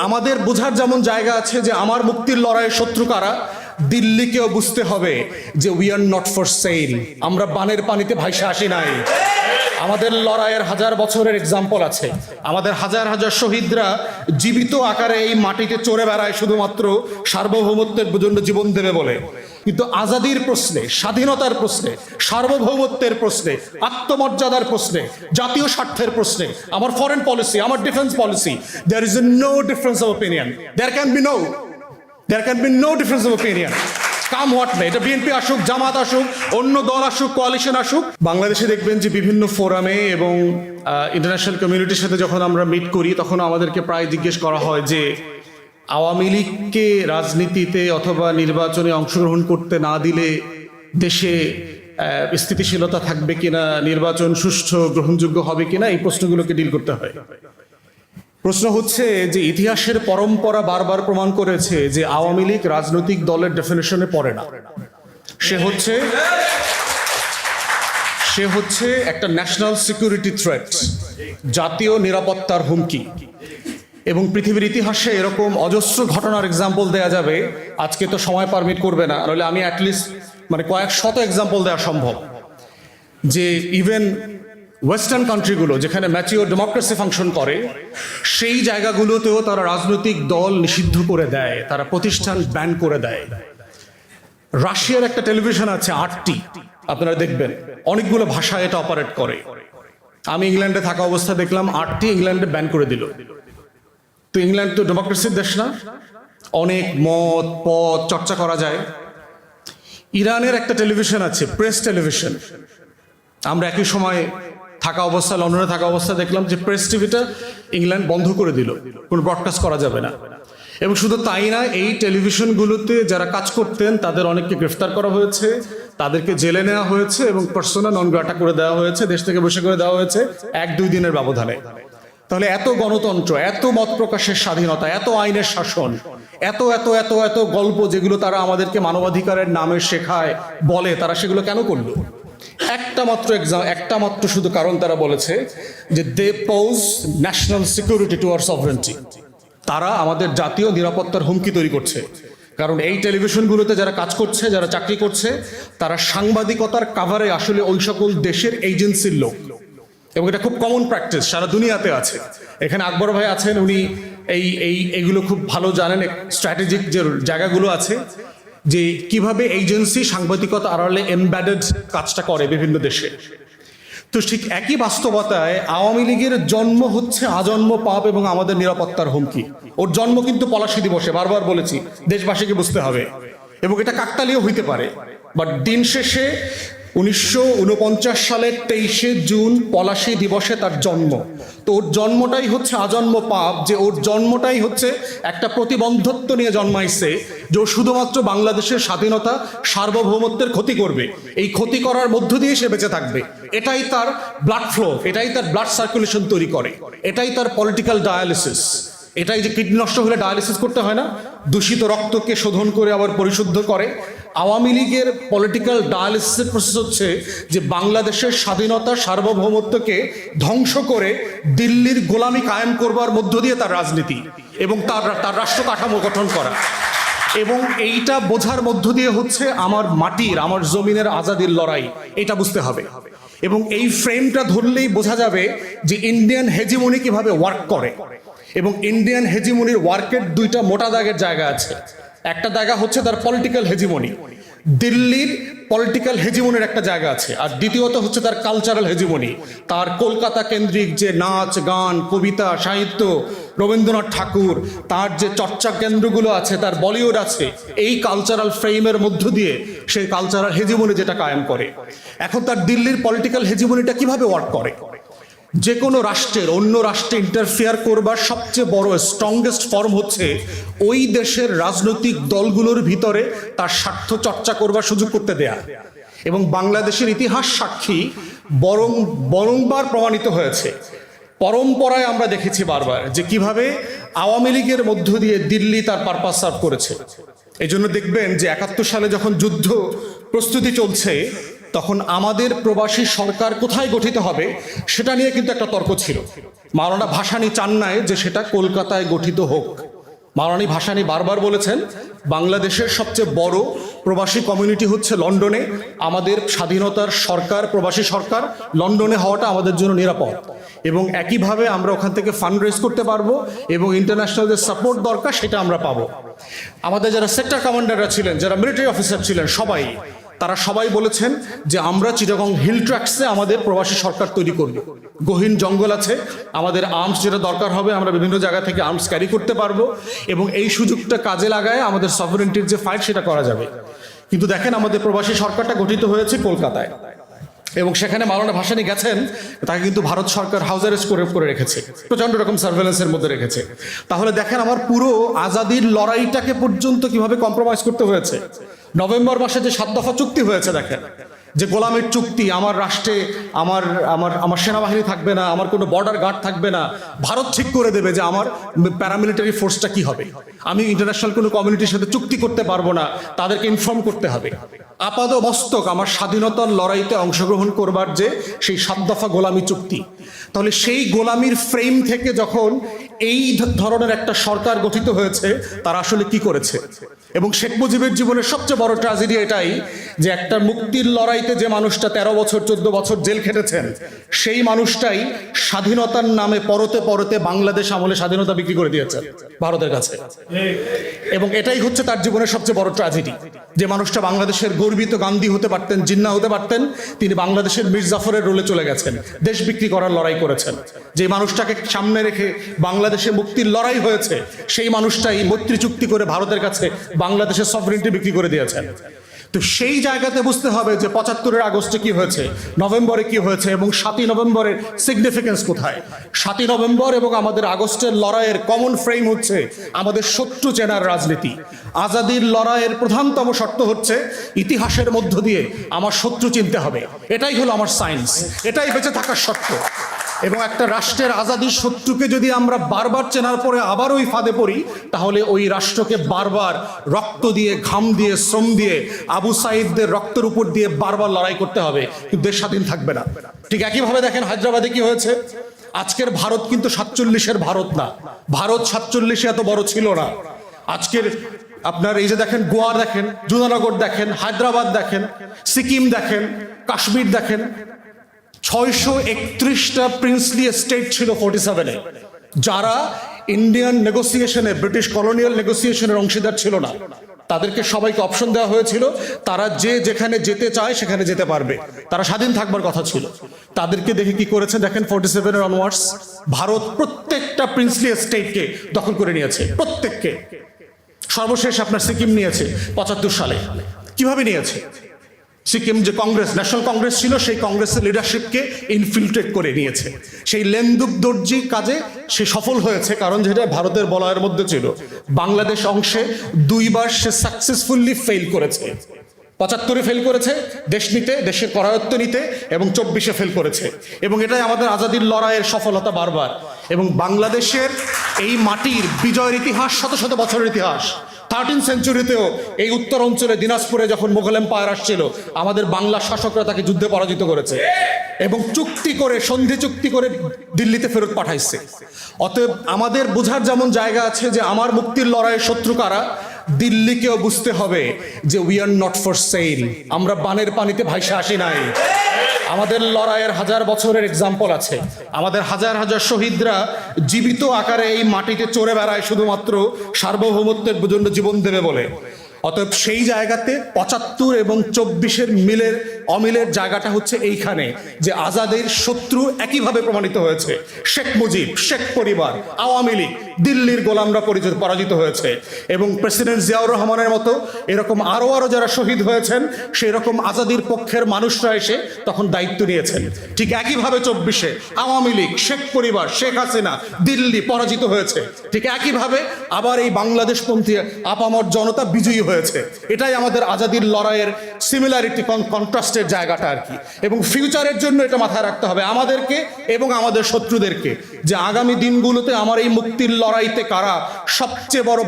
আমাদের বোঝার যেমন জায়গা আছে যে আমার মুক্তির লড়াইয়ের শত্রু কারা, দিল্লিকেও বুঝতে হবে যে we are not for sale. আমরা বানের পানিতে ভাইসে আসি নাই। আমাদের লড়াইয়ের হাজার বছরের এক্সাম্পল আছে। আমাদের হাজার হাজার শহীদরা জীবিত আকারে এই মাটিতে চড়ে বেড়ায় শুধুমাত্র সার্বভৌমত্বের জন্য জীবন দেবে বলে। কিন্তু আজাদির প্রশ্নে, স্বাধীনতার প্রশ্নে, সার্বভৌমত্বের প্রশ্নে, আত্মমর্যাদার প্রশ্নে, জাতীয় স্বার্থের প্রশ্নে, আমার ফরেন পলিসি, আমার defence policy, there is no difference of opinion. There can be no difference of opinion. Come what may, এটা বিএনপি আসুক, জামাত আসুক, অন্য দল আসুক, কোয়ালিশন আসুক। বাংলাদেশে দেখবেন যে বিভিন্ন ফোরামে এবং ইন্টারন্যাশনাল কমিউনিটির সাথে যখন আমরা মিট করি, তখন আমাদেরকে প্রায় জিজ্ঞেস করা হয় যে আওয়ামী লীগকে রাজনীতিতে অথবা নির্বাচনে অংশগ্রহণ করতে না দিলে দেশে স্থিতিশীলতা থাকবে কিনা, নির্বাচন সুষ্ঠু গ্রহণযোগ্য হবে কিনা, এই প্রশ্নগুলোকে ডিল করতে হয়। প্রশ্ন হচ্ছে যে ইতিহাসের পরম্পরা বারবার প্রমাণ করেছে যে আওয়ামী লীগ রাজনৈতিক দলের ডেফিনেশনে পড়ে না। সে হচ্ছে একটা ন্যাশনাল সিকিউরিটি থ্রেট, জাতীয় নিরাপত্তার হুমকি। এবং পৃথিবীর ইতিহাসে এরকম অজস্র ঘটনার এক্সাম্পল দেয়া যাবে। আজকে তো সময় পারমিট করবে না, নাহলে আমি অ্যাটলিস্ট কয়েক শত এক্সাম্পল দেওয়া সম্ভব যে ইভেন ওয়েস্টার্ন কান্ট্রিগুলো যেখানে ম্যাচিওর ডেমোক্রেসি ফাংশন করে, সেই জায়গাগুলোতেও তারা রাজনৈতিক দল নিষিদ্ধ করে দেয়, তারা প্রতিষ্ঠান ব্যান করে দেয়। রাশিয়ার একটা টেলিভিশন আছে 8টি, আপনারা দেখবেন অনেকগুলো ভাষায় এটা অপারেট করে। আমি ইংল্যান্ডে থাকা অবস্থা দেখলাম 8টি ইংল্যান্ডে ব্যান করে দিল। তো ইংল্যান্ড তো ডেমোক্রেসির দেশ না, অনেক মত পথ চর্চা করা যায়। ইরানের একটা টেলিভিশন আছে, প্রেস টেলিভিশন। আমরা একই সময় থাকা অবস্থা, লন্ডনে থাকা অবস্থা দেখলাম যে প্রেস টিভিটা ইংল্যান্ড বন্ধ করে দিল, কোনো ব্রডকাস্ট করা যাবে না। এবং শুধু তাই না, এই টেলিভিশনগুলোতে যারা কাজ করতেন তাদের অনেককে গ্রেফতার করা হয়েছে, তাদেরকে জেলে নেওয়া হয়েছে এবং পার্সোনা নন গ্রাটা করে দেওয়া হয়েছে, দেশ থেকে বসে করে দেওয়া হয়েছে 1-2 দিনের ব্যবধানে। তাহলে এত গণতন্ত্র, এত মত প্রকাশের স্বাধীনতা, এত আইনের শাসন, এত এত এত এত গল্প যেগুলো তারা আমাদেরকে মানবাধিকারের নামে শেখায়, বলে, তারা সেগুলো কেন করলো? একটা মাত্র শুধু কারণ তারা বলেছে যে they pose national security to our sovereignty. তারা আমাদের জাতীয় নিরাপত্তার হুমকি তৈরি করছে। কারণ এই টেলিভিশনগুলোতে যারা কাজ করছে, যারা চাকরি করছে, তারা সাংবাদিকতার কাভারে আসলে ওই সকল দেশের এজেন্সির লোক। এবং এটা খুব কমন প্র্যাকটিস, সারা দুনিয়াতে আছে। এখানে আকবর ভাই আছেন, উনি এইগুলো খুব ভালো জানেন, স্ট্র্যাটেজিক যে জায়গাগুলো আছে, যে কিভাবে এজেন্সি সাংবাদিকতা আড়ালে এমবেডেড কাজটা করে বিভিন্ন দেশে। তো ঠিক একই বাস্তবতায় আওয়ামী লীগের জন্ম হচ্ছে আজন্ম পাপ এবং আমাদের নিরাপত্তার হুমকি। ওর জন্ম কিন্তু পলাশী দিবসে, বারবার বলেছি, দেশবাসীকে বুঝতে হবে। এবং এটা কাকতালীয় হইতে পারে, বাট দিন শেষে 1949 সালের 23শে জুন পলাশী দিবসে তার জন্ম। তো ওর জন্মটাই হচ্ছে আজন্ম পাপ, যে ওর জন্মটাই হচ্ছে একটা প্রতিবন্ধত্ব নিয়ে জন্মাইছে, যে ও শুধুমাত্র বাংলাদেশের স্বাধীনতা সার্বভৌমত্বের ক্ষতি করবে, এই ক্ষতি করার মধ্য দিয়ে সে বেঁচে থাকবে। এটাই তার ব্লাড ফ্লো, এটাই তার ব্লাড সার্কুলেশন তৈরি করে, এটাই তার পলিটিক্যাল ডায়ালিসিস। এটাই যে কিডনি নষ্ট হলে ডায়ালিসিস করতে হয় না, দূষিত রক্তকে শোধন করে আবার পরিশুদ্ধ করে। আওয়ামী লীগের পলিটিক্যাল ডায়ালিসিসের প্রসেস হচ্ছে যে বাংলাদেশের স্বাধীনতা সার্বভৌমত্বকে ধ্বংস করে দিল্লির গোলামি কায়েম করবার মধ্য দিয়ে তার রাজনীতি এবং তার রাষ্ট্র কাঠামো গঠন করা। এবং এইটা বোঝার মধ্য দিয়ে হচ্ছে আমার মাটির, আমার জমিনের আজাদির লড়াই, এটা বুঝতে হবে। এবং এই ফ্রেমটা ধরলেই বোঝা যাবে যে ইন্ডিয়ান হেজিমনি কিভাবে ওয়ার্ক করে। এবং ইন্ডিয়ান হেজিমনির ওয়ার্কের 2টা মোটা দাগের জায়গা আছে। একটা জায়গা হচ্ছে তার পলিটিক্যাল হেজিমনি, দিল্লির পলিটিক্যাল হেজিমনির একটা জায়গা আছে। আর দ্বিতীয়ত হচ্ছে তার কালচারাল হেজিমনি, তার কলকাতা কেন্দ্রিক যে নাচ গান কবিতা সাহিত্য, রবীন্দ্রনাথ ঠাকুর, তার যে চর্চা কেন্দ্রগুলো আছে, তার বলিউড আছে, এই কালচারাল ফ্রেমের মধ্য দিয়ে সেই কালচারাল হেজিমনি যেটা কায়েম করে। এখন তার দিল্লির পলিটিক্যাল হেজিমনিটা কিভাবে ওয়ার্ক করে? যে কোনো রাষ্ট্রের অন্য রাষ্ট্রে ইন্টারফেয়ার করবার সবচেয়ে বড় স্ট্রংগেস্ট ফর্ম হচ্ছে ওই দেশের রাজনৈতিক দলগুলোর ভিতরে তার স্বার্থ চর্চা করবার সুযোগ করতে দেয়া। এবং বাংলাদেশের ইতিহাস সাক্ষী, বরংবার প্রমাণিত হয়েছে। পরম্পরায় আমরা দেখেছি বারবার যে কিভাবে আওয়ামী লীগের মধ্য দিয়ে দিল্লি তার পারপাস সার্ভ করেছে। এই জন্য দেখবেন যে 71 সালে যখন যুদ্ধ প্রস্তুতি চলছে, তখন আমাদের প্রবাসী সরকার কোথায় গঠিত হবে সেটা নিয়ে কিন্তু একটা তর্ক ছিল। মাওলানা ভাসানী চান নাই যে সেটা কলকাতায় গঠিত হোক। মাওলানা ভাসানী বারবার বলেছেন বাংলাদেশের সবচেয়ে বড় প্রবাসী কমিউনিটি হচ্ছে লন্ডনে। আমাদের স্বাধীনতার সরকার, প্রবাসী সরকার লন্ডনে হওয়াটা আমাদের জন্য নিরাপদ, এবং একইভাবে আমরা ওখান থেকে ফান্ড রেজ করতে পারবো এবং ইন্টারন্যাশনাল যে সাপোর্ট দরকার সেটা আমরা পাবো। আমাদের যারা সেক্টর কমান্ডাররা ছিলেন, যারা মিলিটারি অফিসার ছিলেন, তারা সবাই বলেছেন যে আমরা চিটাগং হিল ট্র্যাক্সে আমাদের প্রবাসী সরকার তৈরি করব। গহীন জঙ্গল আছে, আমাদের আর্মস যেটা দরকার হবে আমরা বিভিন্ন জায়গা থেকে আর্মস ক্যারি করতে পারবো, এবং এই সুযোগটা কাজে লাগায় আমাদের সভারেন্টির যে ফাইট সেটা করা যাবে। কিন্তু দেখেন আমাদের প্রবাসী সরকারটা গঠিত হয়েছে কলকাতায়, এবং সেখানে মাওলানা ভাসানী গেছেন, তাকে কিন্তু ভারত সরকার হাউস অ্যারেস্ট করে রেখেছে, প্রচন্ড রকম সার্ভেলেন্সের মধ্যে রেখেছে। তাহলে দেখেন আমার পুরো আজাদির লড়াইটাকে পর্যন্ত কিভাবে কম্প্রোমাইজ করতে হয়েছে। নভেম্বর মাসে যে 7 দফা চুক্তি হয়েছে, দেখেন যে গোলামের চুক্তি, আমার রাষ্ট্রে আমার আমার আমার সেনাবাহিনী থাকবে না, আমার কোনো বর্ডার গার্ড থাকবে না, ভারত ঠিক করে দেবে যে আমার প্যারামিলিটারি ফোর্সটা কি হবে, আমি ইন্টারন্যাশনাল কোনো কমিউনিটির সাথে চুক্তি করতে পারবো না, তাদেরকে ইনফর্ম করতে হবে। আপাদ মস্তক আমার স্বাধীনতার লড়াইতে অংশগ্রহণ করবার যে সেই 7 দফা গোলামি চুক্তি, তাহলে সেই গোলামির ফ্রেম থেকে যখন এই ধরনের একটা সরকার গঠিত হয়েছে, তারা আসলে কি করেছে। এবং শেখ মুজিবের জীবনের সবচেয়ে বড় ট্র্যাজেডি এটাই যে একটা মুক্তির লড়াইতে যে মানুষটা 13 বছর 14 বছর জেল খেটেছেন, সেই মানুষটাই স্বাধীনতার নামে পরতে পরতে বাংলাদেশ আমলে স্বাধীনতা বিক্রি করে দিয়েছেন ভারতের কাছে। এবং এটাই হচ্ছে তার জীবনের সবচেয়ে বড় ট্র্যাজেডি, যে মানুষটা বাংলাদেশের গর্বিত গান্ধী হতে পারতেন, জিন্না হতে পারতেন, তিনি বাংলাদেশের মীর জাফরের রোলে চলে গেছেন, দেশ বিক্রি করার লড়াই করেছেন। যে মানুষটাকে সামনে রেখে বাংলাদেশে মুক্তির লড়াই হয়েছে, সেই মানুষটাই মৈত্রী চুক্তি করে ভারতের কাছে বাংলাদেশের সফরেনিটি বিক্রি করে দিয়েছেন। তো সেই জায়গাতে বুঝতে হবে যে 75-এর আগস্টে কি হয়েছে, নভেম্বরে কি হয়েছে, এবং 7ই নভেম্বরের সিগনিফিকেন্স কোথায়। 7ই নভেম্বর এবং আমাদের আগস্টের লড়াইয়ের কমন ফ্রেম হচ্ছে আমাদের শত্রু চেনার রাজনীতি। আজাদির লড়াইয়ের প্রধানতম শর্ত হচ্ছে ইতিহাসের মধ্য দিয়ে আমার শত্রু চিনতে হবে, এটাই হলো আমার সায়েন্স, এটাই বেঁচে থাকার শর্ত। এবং একটা রাষ্ট্রের আজাদির শত্রুকে যদি আমরা বারবার চেনার পরে আবার ওই ফাঁদে পড়ি, তাহলে ওই রাষ্ট্রকে বারবার রক্ত দিয়ে, ঘাম দিয়ে, শ্রম দিয়ে, আবু সাইদদের রক্তের উপর দিয়ে বারবার লড়াই করতে হবে, কিন্তু দেশ স্বাধীন থাকবে না। ঠিক একইভাবে দেখেন হায়দ্রাবাদে কি হয়েছে। আজকের ভারত কিন্তু 47-এর ভারত না, ভারত 47-এ এত বড় ছিল না। আজকের আপনার এই যে দেখেন গোয়া দেখেন, জুনানগর দেখেন, হায়দ্রাবাদ দেখেন, সিকিম দেখেন, কাশ্মীর দেখেন, 631টা প্রিন্সলি স্টেট ছিল 47-এ, যারা ইন্ডিয়ান নেগোসিয়েশনে, ব্রিটিশ কলোনিয়াল নেগোসিয়েশনের অংশীদার ছিল না। তাদেরকে সবাইকে অপশন দেওয়া হয়েছিল, তারা যে যেখানে যেতে চায় সেখানে যেতে পারবে, তারা স্বাধীন থাকবার কথা ছিল। তাদেরকে দেখে কি করেছে দেখেন, 47-এর অনওয়ার্ডস ভারত প্রত্যেকটা প্রিন্সলি স্টেটকে দখল করে নিয়েছে, প্রত্যেককে। সর্বশেষ আপনার সিকিম নিয়েছে 75 সালে। কিভাবে নিয়েছে? সিকিম যে কংগ্রেস, ন্যাশনাল কংগ্রেস ছিল, সেই কংগ্রেসের লিডারশিপকে ইনফিল্ট্রেট করে নিয়েছে। সেই লেন্দুক দর্জি কাজে সে সফল হয়েছে, কারণ যেটা ভারতের বলয়ের মধ্যে ছিল। বাংলাদেশ অংশে 2বার সে সাকসেসফুলি ফেল করেছে। 75-এ ফেল করেছে দেশ নিতে, দেশের করায়ত্ত নিতে, এবং 24-এ ফেল করেছে। এবং এটাই আমাদের আজাদির লড়াইয়ের সফলতা বারবার। এবং বাংলাদেশের এই মাটির বিজয়ের ইতিহাস শত শত বছরের ইতিহাস। 13th সেঞ্চুরিতেও এই উত্তর অঞ্চলে দিনাজপুরে যখন মুঘল এম্পায়ার আসছিল, আমাদের বাংলা শাসকরা তাকে যুদ্ধে পরাজিত করেছে এবং চুক্তি করে, সন্ধি চুক্তি করে দিল্লিতে ফেরত পাঠাইছে। অতএব আমাদের বোঝার যেমন জায়গা আছে যে আমার মুক্তির লড়াইয়ের শত্রু কারা, দিল্লিকেও বুঝতে হবে যে we are not for sale, আমরা বানের পানিতে ভাইসে আসি নাই। আমাদের লড়াইয়ের 1000 বছরের এক্সাম্পল আছে। আমাদের হাজার হাজার শহীদরা জীবিত আকারে এই মাটিতে চড়ে বেড়ায় শুধুমাত্র সার্বভৌমত্বের জন্য জীবন দেবে বলে। অতএব সেই জায়গাতে 75 এবং 24-এর অমিলের জায়গাটা হচ্ছে এইখানে, যে আজাদের শত্রু একইভাবে প্রমাণিত হয়েছে। শেখ মুজিব, শেখ পরিবার, আওয়ামী লীগ, দিল্লির গোলামরা পরাজিত হয়েছে। এবং প্রেসিডেন্ট জিয়াউর রহমানের মতো এরকম আরো যারা শহীদ হয়েছেন, সেই রকম আজাদির পক্ষের মানুষরা এসে তখন দায়িত্ব নিয়েছেন। ঠিক একইভাবে 24-এ আওয়ামী লীগ, শেখ পরিবার, শেখ হাসিনা, দিল্লি পরাজিত হয়েছে। ঠিক একইভাবে আবার এই বাংলাদেশপন্থী আপামর জনতা বিজয়ী হয়েছে। এটাই আমাদের আজাদির লড়াইয়ের সিমিলারিটি, কন্ট্রাস্টের জায়গাটা আর কি। এবং ফিউচারের জন্য এটা মাথায় রাখতে হবে আমাদেরকে এবং আমাদের শত্রুদেরকে, যে আগামী দিনগুলোতে আমার এই মুক্তির লড়াইতে কারা সবচেয়ে বড়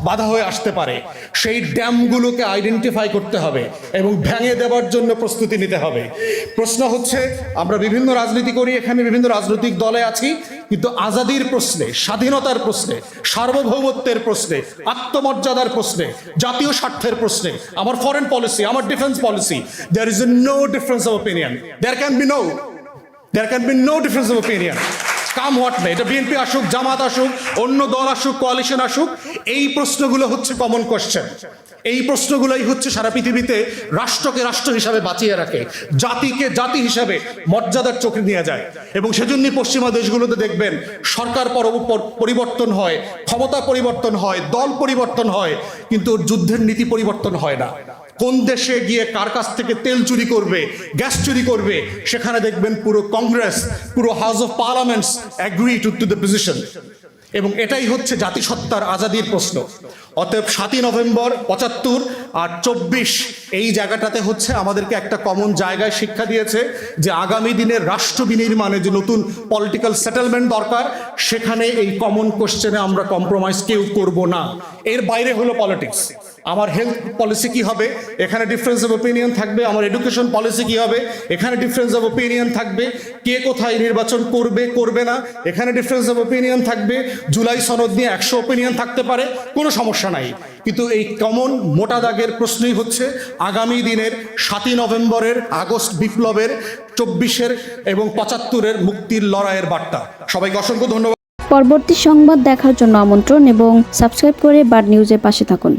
বাধা হয়ে আসতে পারে, সেই ড্যামগুলোকে আইডেন্টিফাই করতে হবে এবং ভেঙে দেওয়ার জন্য প্রস্তুতি নিতে হবে। প্রশ্ন হচ্ছে, আমরা বিভিন্ন রাজনীতি করি, এখানে বিভিন্ন রাজনৈতিক দলে আছি, কিন্তু আজাদির প্রশ্নে, স্বাধীনতার প্রশ্নে, সার্বভৌমত্বের প্রশ্নে, আত্মমর্যাদার প্রশ্নে, জাতীয় স্বার্থের প্রশ্নে, আমার ফরেন পলিসি, আমার defence policy, there is no difference of opinion. There can be no difference of opinion. Come what may, এটা বিএনপি আসুক, জামাত আসুক, অন্য দল আসুক, কোয়ালিশন আসুক, এই প্রশ্নগুলো হচ্ছে কমন কোয়েশ্চেন। এই প্রশ্নগুলোই হচ্ছে সারা পৃথিবীতে রাষ্ট্রকে রাষ্ট্র হিসাবে বাঁচিয়ে রাখে, জাতিকে জাতি হিসাবে মর্যাদার চোখে নিয়ে যায়। এবং সেজন্যই পশ্চিমা দেশগুলোতে দেখবেন সরকার পরিবর্তন হয়, ক্ষমতা পরিবর্তন হয়, দল পরিবর্তন হয়, কিন্তু যুদ্ধের নীতি পরিবর্তন হয় না। কোন দেশে গিয়ে কার কাছ থেকে তেল চুরি করবে, গ্যাস চুরি করবে, সেখানে দেখবেন পুরো কংগ্রেস, পুরো house of parliaments agree to the position. এবং এটাই হচ্ছে জাতিসত্তার আজাদির প্রশ্ন। অতএব 7ই নভেম্বর 75 আর 24 এই জায়গাটাতে হচ্ছে আমাদেরকে একটা কমন জায়গায় শিক্ষা দিয়েছে যে আগামী দিনের রাষ্ট্র বিনির্মাণে যে নতুন পলিটিক্যাল সেটেলমেন্ট দরকার, সেখানে এই কমন কোশ্চেনে আমরা কম্প্রোমাইজ কেউ করব না। এর বাইরে হলো পলিটিক্স। আমার হেলথ পলিসি কি হবে, এখানে ডিফারেন্স অফ ওপিনিয়ন থাকবে। আমার এডুকেশন পলিসি কি হবে, এখানে ডিফারেন্স অফ ওপিনিয়ন থাকবে। কে কোথায় নির্বাচন করবে করবে না, এখানে ডিফারেন্স অফ ওপিনিয়ন থাকবে। জুলাই সনদ নিয়ে 100 ওপিনিয়ন থাকতে পারে, কোনো সমস্যা নাই। কিন্তু এই কমন মোটা দাগের প্রশ্নই হচ্ছে আগামী দিনের 7ই নভেম্বরের, আগস্ট বিপ্লবের, 24-এর এবং 75-এর মুক্তির লড়াইয়ের বার্তা। সবাইকে অসংখ্য ধন্যবাদ। পরবর্তী সংবাদ দেখার জন্য আমন্ত্রণ এবং সাবস্ক্রাইব করে বার্ড নিউজের পাশে থাকুন।